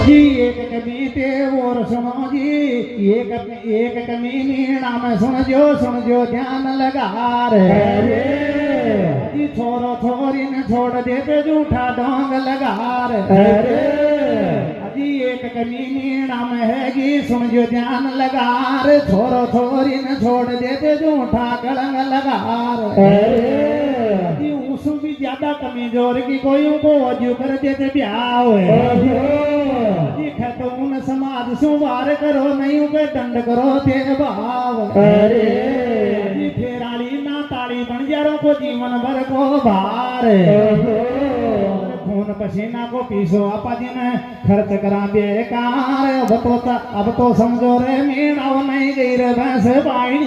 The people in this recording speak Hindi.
जी एक कविते और सुनो जी एक कमीनी नाम सुन जो ध्यान लगा रे जी छोरो छोरी ने छोड़ दे पे झूठा ढोंग लगा रे जी एक कमीनी नाम हैगी सुन जो ध्यान लगा रे छोरो छोरी ने छोड़ दे पे झूठा कलंग लगा रे जी उसमें भी ज्यादा कमजोर की कोई को अजू कर देते ब्याह तो उन समाज सु वार करो नहीं के दंड करो ते भाव अरे फेराली ना ताली बन जारो को जीवन भर को भार खून पसीना को पीसो आपा जी ने खर्च करा बेकार अब तो समझो रे मीना नहीं गई रे भैंस बाई